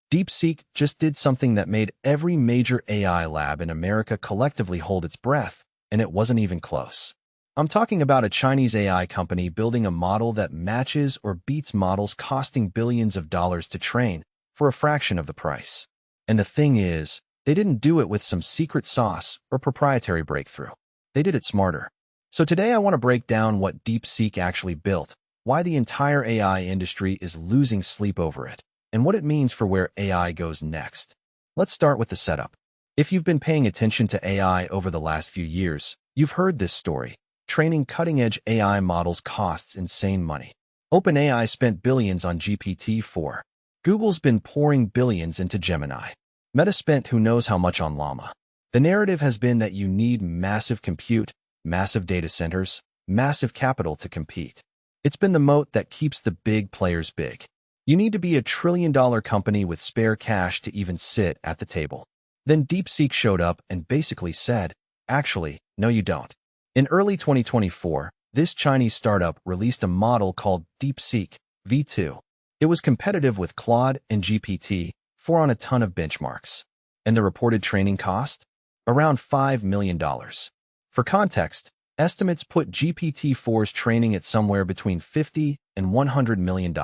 DeepSeek just did something that made every major AI lab in America collectively hold its breath, and it wasn't even close. I'm talking about a Chinese AI company building a model that matches or beats models costing billions of dollars to train for a fraction of the price. And the thing is, they didn't do it with some secret sauce or proprietary breakthrough. They did it smarter. So today I want to break down what DeepSeek actually built, why the entire AI industry is losing sleep over it, and what it means for where AI goes next. Let's start with the setup. If you've been paying attention to AI over the last few years, you've heard this story. Training cutting-edge AI models costs insane money. OpenAI spent billions on GPT-4. Google's been pouring billions into Gemini. Meta spent who knows how much on Llama. The narrative has been that you need massive compute, massive data centers, massive capital to compete. It's been the moat that keeps the big players big. You need to be a trillion-dollar company with spare cash to even sit at the table. Then DeepSeek showed up and basically said, actually, no you don't. In early 2024, this Chinese startup released a model called DeepSeek V2. It was competitive with Claude and GPT-4 on a ton of benchmarks. And the reported training cost? Around $5 million. For context, estimates put GPT-4's training at somewhere between $50 and $100 million.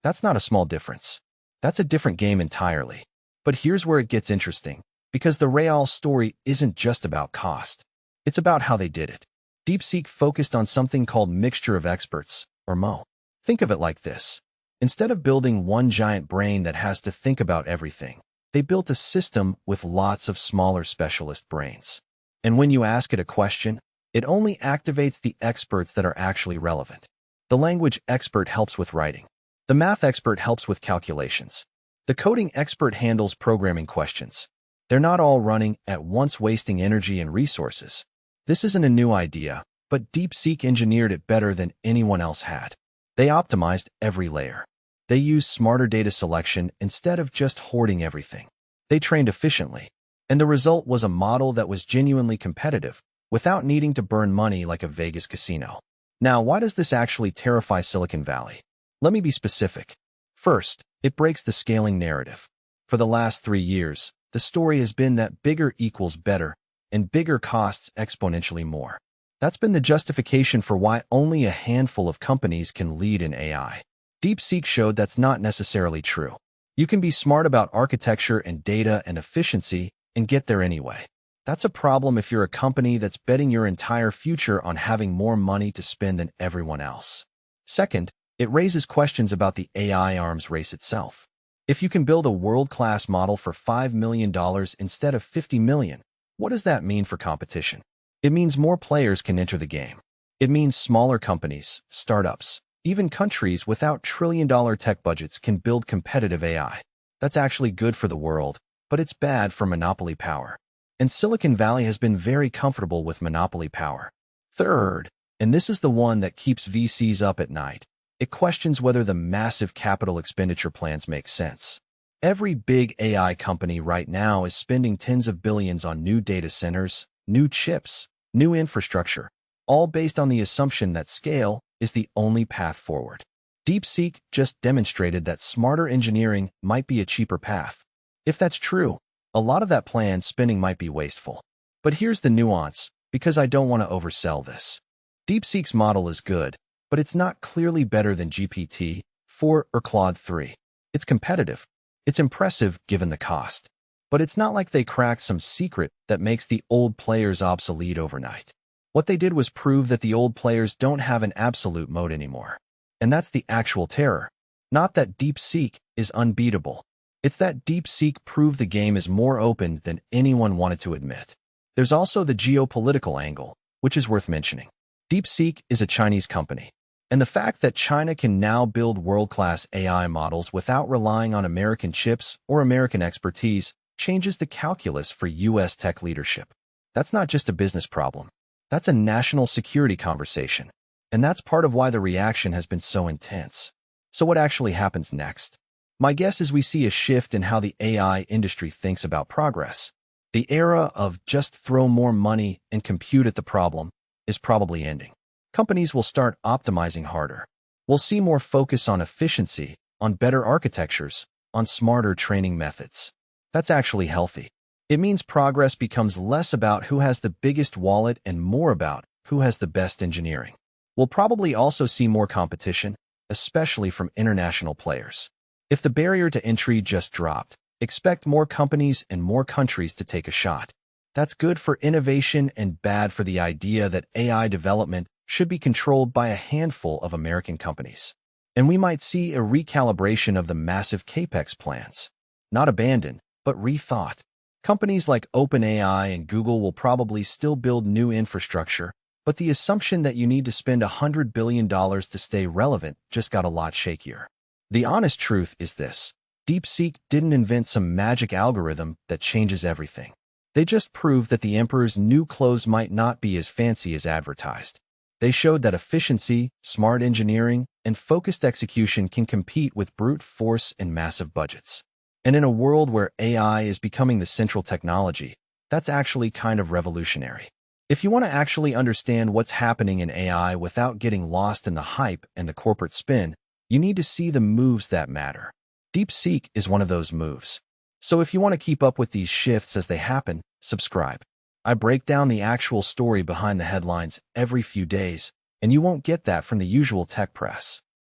That's not a small difference. That's a different game entirely. But here's where it gets interesting, because the real story isn't just about cost. It's about how they did it. DeepSeek focused on something called Mixture of Experts, or MO. Think of it like this. Instead of building one giant brain that has to think about everything, they built a system with lots of smaller specialist brains. And when you ask it a question, it only activates the experts that are actually relevant. The language expert helps with writing. The math expert helps with calculations. The coding expert handles programming questions. They're not all running at once, wasting energy and resources. This isn't a new idea, but DeepSeek engineered it better than anyone else had. They optimized every layer. They used smarter data selection instead of just hoarding everything. They trained efficiently, and the result was a model that was genuinely competitive, without needing to burn money like a Vegas casino. Now, why does this actually terrify Silicon Valley? Let me be specific. First, it breaks the scaling narrative. For the last 3 years, the story has been that bigger equals better, and bigger costs exponentially more. That's been the justification for why only a handful of companies can lead in AI. DeepSeek showed that's not necessarily true. You can be smart about architecture and data and efficiency and get there anyway. That's a problem if you're a company that's betting your entire future on having more money to spend than everyone else. Second, it raises questions about the AI arms race itself. If you can build a world-class model for $5 million instead of $50 million, what does that mean for competition? It means more players can enter the game. It means smaller companies, startups, even countries without trillion-dollar tech budgets can build competitive AI. That's actually good for the world, but it's bad for monopoly power. And Silicon Valley has been very comfortable with monopoly power. Third, and this is the one that keeps VCs up at night, it questions whether the massive capital expenditure plans make sense. Every big AI company right now is spending tens of billions on new data centers, new chips, new infrastructure, all based on the assumption that scale is the only path forward. DeepSeek just demonstrated that smarter engineering might be a cheaper path. If that's true, a lot of that planned spending might be wasteful. But here's the nuance, because I don't want to oversell this. DeepSeek's model is good, but it's not clearly better than GPT-4 or Claude 3. It's competitive. It's impressive given the cost. But it's not like they cracked some secret that makes the old players obsolete overnight. What they did was prove that the old players don't have an absolute moat anymore. And that's the actual terror. Not that DeepSeek is unbeatable. It's that DeepSeek proved the game is more open than anyone wanted to admit. There's also the geopolitical angle, which is worth mentioning. DeepSeek is a Chinese company. And the fact that China can now build world-class AI models without relying on American chips or American expertise changes the calculus for U.S. tech leadership. That's not just a business problem. That's a national security conversation. And that's part of why the reaction has been so intense. So what actually happens next? My guess is we see a shift in how the AI industry thinks about progress. The era of just throw more money and compute at the problem is probably ending. Companies will start optimizing harder. We'll see more focus on efficiency, on better architectures, on smarter training methods. That's actually healthy. It means progress becomes less about who has the biggest wallet and more about who has the best engineering. We'll probably also see more competition, especially from international players. If the barrier to entry just dropped, expect more companies and more countries to take a shot. That's good for innovation and bad for the idea that AI development should be controlled by a handful of American companies. And we might see a recalibration of the massive capex plans. Not abandoned, but rethought. Companies like OpenAI and Google will probably still build new infrastructure, but the assumption that you need to spend $100 billion to stay relevant just got a lot shakier. The honest truth is this: DeepSeek didn't invent some magic algorithm that changes everything. They just proved that the emperor's new clothes might not be as fancy as advertised. They showed that efficiency, smart engineering, and focused execution can compete with brute force and massive budgets. And in a world where AI is becoming the central technology, that's actually kind of revolutionary. If you want to actually understand what's happening in AI without getting lost in the hype and the corporate spin, you need to see the moves that matter. DeepSeek is one of those moves. So if you want to keep up with these shifts as they happen, subscribe. I break down the actual story behind the headlines every few days, and you won't get that from the usual tech press.